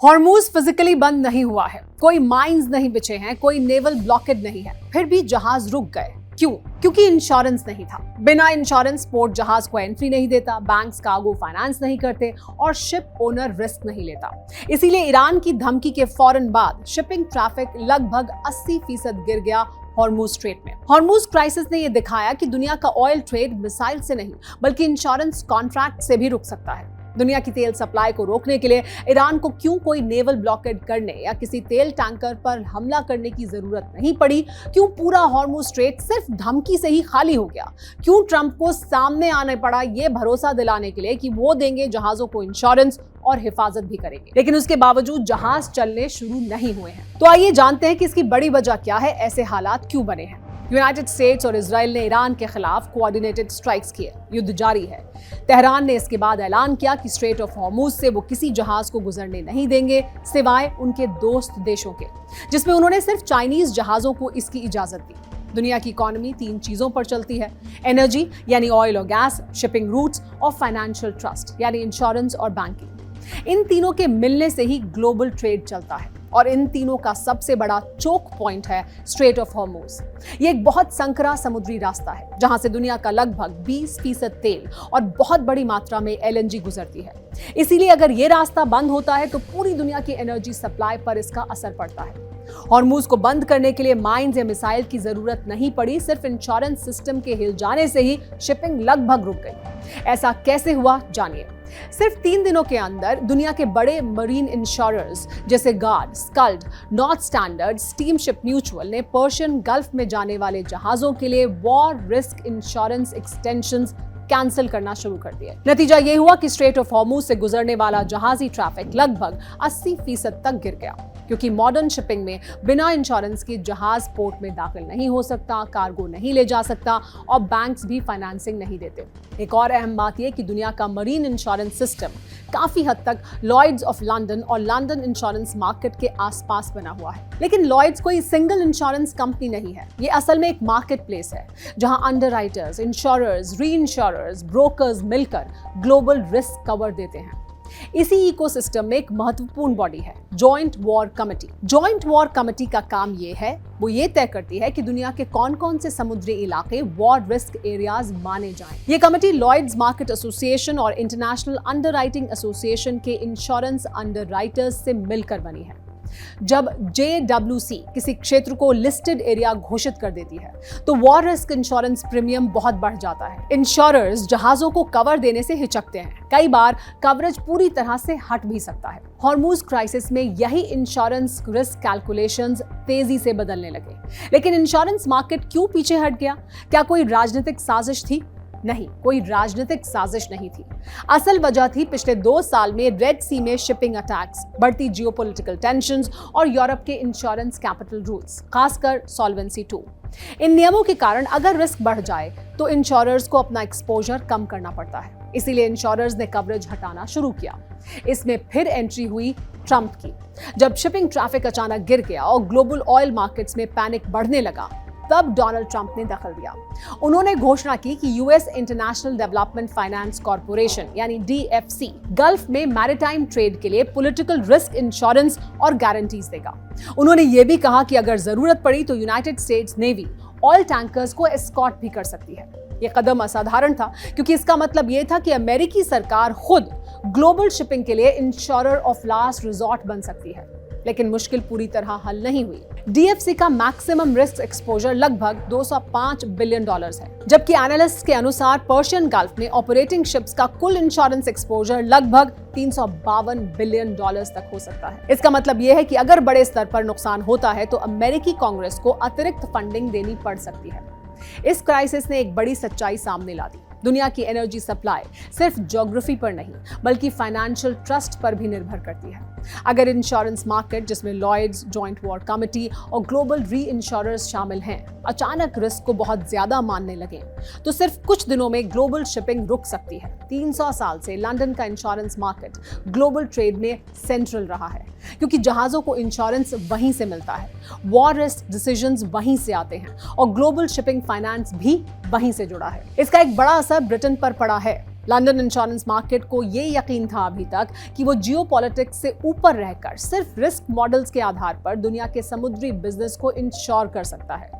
Hormuz physically बंद नहीं हुआ है, कोई माइंस नहीं बिछे हैं, कोई नेवल ब्लॉकेड नहीं है, फिर भी जहाज रुक गए। क्यों? क्योंकि इंश्योरेंस नहीं था। बिना इंश्योरेंस पोर्ट जहाज को एंट्री नहीं देता, बैंक्स कार्गो फाइनेंस नहीं करते और शिप ओनर रिस्क नहीं लेता। इसीलिए ईरान की धमकी के फौरन बाद शिपिंग ट्रैफिक लगभग 80% गिर गया हॉर्मूज स्ट्रेट में। हॉर्मूज क्राइसिस ने यह दिखाया कि दुनिया का ऑयल ट्रेड मिसाइल से नहीं बल्कि इंश्योरेंस कॉन्ट्रैक्ट से भी रुक सकता है। दुनिया की तेल सप्लाई को रोकने के लिए ईरान को क्यों कोई नेवल ब्लॉकेड करने या किसी तेल टैंकर पर हमला करने की जरूरत नहीं पड़ी? क्यों पूरा हॉर्मूज स्ट्रेट सिर्फ धमकी से ही खाली हो गया? क्यों ट्रंप को सामने आने पड़ा ये भरोसा दिलाने के लिए कि वो देंगे जहाजों को इंश्योरेंस और हिफाजत भी करेंगे, लेकिन उसके बावजूद जहाज चलने शुरू नहीं हुए हैं? तो आइए जानते हैं कि इसकी बड़ी वजह क्या है, ऐसे हालात क्यों बने हैं। यूनाइटेड स्टेट्स और इजराइल ने ईरान के खिलाफ कोऑर्डिनेटेड स्ट्राइक्स किए, युद्ध जारी है। तेहरान ने इसके बाद ऐलान किया कि स्ट्रेट ऑफ हॉर्मूज से वो किसी जहाज को गुजरने नहीं देंगे सिवाय उनके दोस्त देशों के, जिसमें उन्होंने सिर्फ चाइनीज जहाजों को इसकी इजाजत दी। दुनिया की इकोनॉमी 3 चीजों पर चलती है: एनर्जी यानी ऑयल और गैस, शिपिंग रूट्स और फाइनेंशियल ट्रस्ट यानी इंश्योरेंस और बैंकिंग। इन तीनों के मिलने से ही ग्लोबल ट्रेड चलता है और इन तीनों का सबसे बड़ा चोक पॉइंट है स्ट्रेट ऑफ हॉर्मूज। ये एक बहुत संकरा समुद्री रास्ता है जहां से दुनिया का लगभग 20% तेल और बहुत बड़ी मात्रा में एलएनजी गुजरती है। इसीलिए अगर ये रास्ता बंद होता है तो पूरी दुनिया की एनर्जी सप्लाई पर इसका असर पड़ता है। हॉर्मूज को बंद करने के लिए माइंस या मिसाइल की जरूरत नहीं पड़ी, सिर्फ इंश्योरेंस सिस्टम के हिल जाने से ही शिपिंग लगभग रुक गई। ऐसा कैसे हुआ, जानिए। सिर्फ 3 दिनों के अंदर दुनिया के बड़े मरीन इंश्योरर्स जैसे Gard, Skuld, North Standard, Steamship Mutual ने पर्शियन गल्फ में जाने वाले जहाजों के लिए war risk insurance extensions cancel करना शुरू कर दिए। नतीजा ये हुआ कि स्ट्रेट ऑफ हॉर्मूज से गुजरने वाला जहाजी ट्रैफिक लगभग 80% तक गिर गया, क्योंकि मॉडर्न शिपिंग में बिना इंश्योरेंस के जहाज पोर्ट में दाखिल नहीं हो सकता, कार्गो नहीं ले जा सकता और बैंक्स भी फाइनेंसिंग नहीं देते। एक और अहम बात यह कि दुनिया का मरीन इंश्योरेंस सिस्टम काफी हद तक लॉयड्स ऑफ लंदन और लंदन इंश्योरेंस मार्केट के आसपास बना हुआ है। लेकिन लॉयड्स कोई सिंगल इंश्योरेंस कंपनी नहीं है, ये असल में एक मार्केट प्लेस है जहां अंडरराइटर्स, इंश्योरर्स, री इंश्योरर्स, ब्रोकर्स मिलकर ग्लोबल रिस्क कवर देते हैं। इसी इकोसिस्टम में एक महत्वपूर्ण बॉडी है joint war committee. Joint war committee का काम ये है, वो ये तय करती है कि दुनिया के कौन कौन से समुद्री इलाके वॉर रिस्क एरियाज माने जाएं। ये कमेटी लॉयड्स मार्केट एसोसिएशन और इंटरनेशनल अंडरराइटिंग एसोसिएशन के इंश्योरेंस अंडरराइटर्स से मिलकर बनी है। जब JWC किसी क्षेत्र को लिस्टेड एरिया घोषित कर देती है तो वॉर रिस्क इंश्योरेंस प्रीमियम बहुत बढ़ जाता है। इंश्योरर्स जहाजों को कवर देने से हिचकते हैं, कई बार कवरेज पूरी तरह से हट भी सकता है। हॉर्मूज क्राइसिस में यही इंश्योरेंस रिस्क कैलकुलेशंस तेजी से बदलने लगे। लेकिन इंश्योरेंस मार्केट क्यों पीछे हट गया? क्या कोई राजनीतिक साजिश थी? नहीं, कोई राजनीतिक साजिश नहीं थी। असल वजह थी पिछले 2 साल में रेड सी में शिपिंग अटैक्स, बढ़ती जियोपॉलिटिकल टेंशंस और यूरोप के इंश्योरेंस कैपिटल रूल्स, खासकर सॉल्वेंसी 2। इन नियमों के कारण अगर रिस्क बढ़ जाए तो इंश्योरर्स को अपना एक्सपोजर कम करना पड़ता है। इसीलिए इंश्योरर्स ने कवरेज हटाना शुरू किया। इसमें फिर एंट्री हुई ट्रंप की। जब शिपिंग ट्रैफिक अचानक गिर गया और ग्लोबल ऑयल मार्केट्स में पैनिक बढ़ने लगा, तब डोनाल्ड ट्रंप ने दखल दिया। उन्होंने घोषणा की कि US international development finance corporation यानी DFC गल्फ में मैरिटाइम ट्रेड के लिए पॉलिटिकल रिस्क इंश्योरेंस और गारंटीज देगा। उन्होंने ये भी कहा कि अगर जरूरत पड़ी तो United states navy oil tankers को एस्कॉर्ट भी कर सकती है। यह कदम असाधारण था क्योंकि इसका मतलब यह था कि अमेरिकी सरकार खुद ग्लोबल शिपिंग के लिए इंश्योरर ऑफ लास्ट रिजॉर्ट बन सकती है। लेकिन मुश्किल पूरी तरह हल नहीं हुई। DFC का मैक्सिमम रिस्क एक्सपोजर लगभग $205 बिलियन है, जबकि एनालिस्ट के अनुसार पर्शियन गल्फ में ऑपरेटिंग शिप्स का कुल इंश्योरेंस एक्सपोजर लगभग $352 बिलियन तक हो सकता है। इसका मतलब यह है कि अगर बड़े स्तर पर नुकसान होता है तो अमेरिकी कांग्रेस को अतिरिक्त फंडिंग देनी पड़ सकती है। इस क्राइसिस ने एक बड़ी सच्चाई सामने ला दी। दुनिया की एनर्जी सप्लाई सिर्फ ज्योग्राफी पर नहीं बल्कि फाइनेंशियल ट्रस्ट पर भी निर्भर करती है। अगर इंश्योरेंस मार्केट, जिसमें लॉयड्स, जॉइंट वॉर कमेटी और ग्लोबल री इंश्योरर्स शामिल हैं, अचानक रिस्क को बहुत ज्यादा मानने लगे तो सिर्फ कुछ दिनों में ग्लोबल शिपिंग रुक सकती है। 300 साल से लंदन का इंश्योरेंस मार्केट ग्लोबल ट्रेड में सेंट्रल रहा है, क्योंकि जहाजों को इंश्योरेंस वहीं से मिलता है, वॉर रिस्क डिसीजंस वहीं से आते हैं और ग्लोबल शिपिंग फाइनेंस भी वहीं से जुड़ा है। इसका एक बड़ा असर ब्रिटेन पर पड़ा है। लंदन इंश्योरेंस मार्केट को ये यकीन था अभी तक कि वो जियोपॉलिटिक्स से ऊपर रहकर सिर्फ रिस्क मॉडल्स के आधार पर दुनिया के समुद्री बिजनेस को इंश्योर कर सकता है।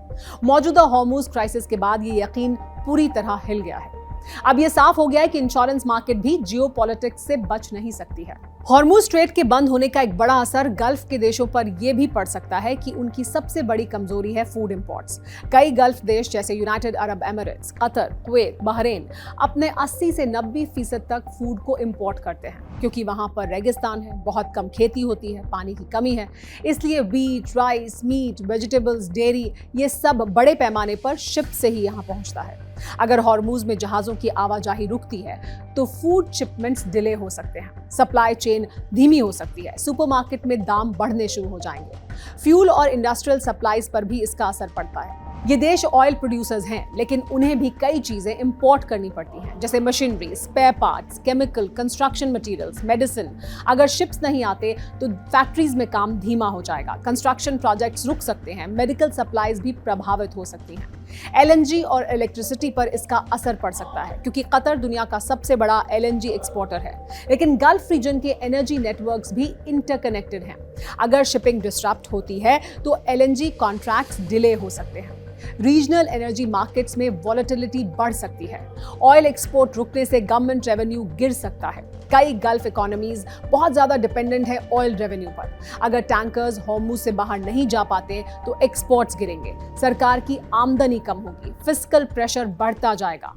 मौजूदा हॉर्मुज क्राइसिस के बाद ये यकीन पूरी तरह हिल गया है। अब ये साफ हो गया है कि इंश्योरेंस मार्केट भी जियोपॉलिटिक्स से बच नहीं सकती है। हॉर्मुज स्ट्रेट के बंद होने का एक बड़ा असर गल्फ के देशों पर यह भी पड़ सकता है कि उनकी सबसे बड़ी कमजोरी है फूड इंपोर्ट्स। कई गल्फ देश जैसे United Arab Emirates, Qatar, Kuwait, Bahrain अपने 80 से 90% तक फूड को इंपोर्ट करते हैं, क्योंकि वहां पर रेगिस्तान है, बहुत कम खेती होती है, पानी की कमी है। इसलिए wheat, rice, meat, vegetables, dairy ये सब बड़े पैमाने पर शिप से ही यहाँ पहुंचता है। अगर हॉर्मुज में जहाजों की आवाजाही रुकती है तो फूड शिपमेंट्स डिले हो सकते हैं, सप्लाई चेन धीमी हो सकती है, सुपरमार्केट में दाम बढ़ने शुरू हो जाएंगे। फ्यूल और इंडस्ट्रियल सप्लाईज पर भी इसका असर पड़ता है। ये देश ऑयल प्रोड्यूसर्स हैं, लेकिन उन्हें भी कई चीजें इंपोर्ट करनी पड़ती हैं, जैसे machinery, spare parts, chemical, construction materials, medicine. अगर शिप्स नहीं आते तो फैक्ट्रीज में काम धीमा हो जाएगा, कंस्ट्रक्शन प्रोजेक्ट्स रुक सकते हैं, मेडिकल सप्लाईज भी प्रभावित हो सकती हैं। एलएनजी और इलेक्ट्रिसिटी पर इसका असर पड़ सकता है, क्योंकि कतर दुनिया का सबसे बड़ा एलएनजी एक्सपोर्टर है, लेकिन गल्फ रीजन के एनर्जी नेटवर्क्स भी इंटरकनेक्टेड हैं। अगर शिपिंग डिस्टरप्ट होती है तो एलएनजी कॉन्ट्रैक्ट्स डिले हो सकते हैं। रीजनल एनर्जी मार्केट्स में वॉलेटिलिटी बढ़ सकती है। ऑयल एक्सपोर्ट रुकने से गवर्नमेंट रेवेन्यू गिर सकता है। कई गल्फ इकोनॉमीज बहुत ज्यादा डिपेंडेंट है ऑयल रेवेन्यू पर। अगर टैंकर्स हॉर्मुज से बाहर नहीं जा पाते तो एक्सपोर्ट्स गिरेंगे, सरकार की आमदनी कम होगी, फिस्कल प्रेशर बढ़ता जाएगा।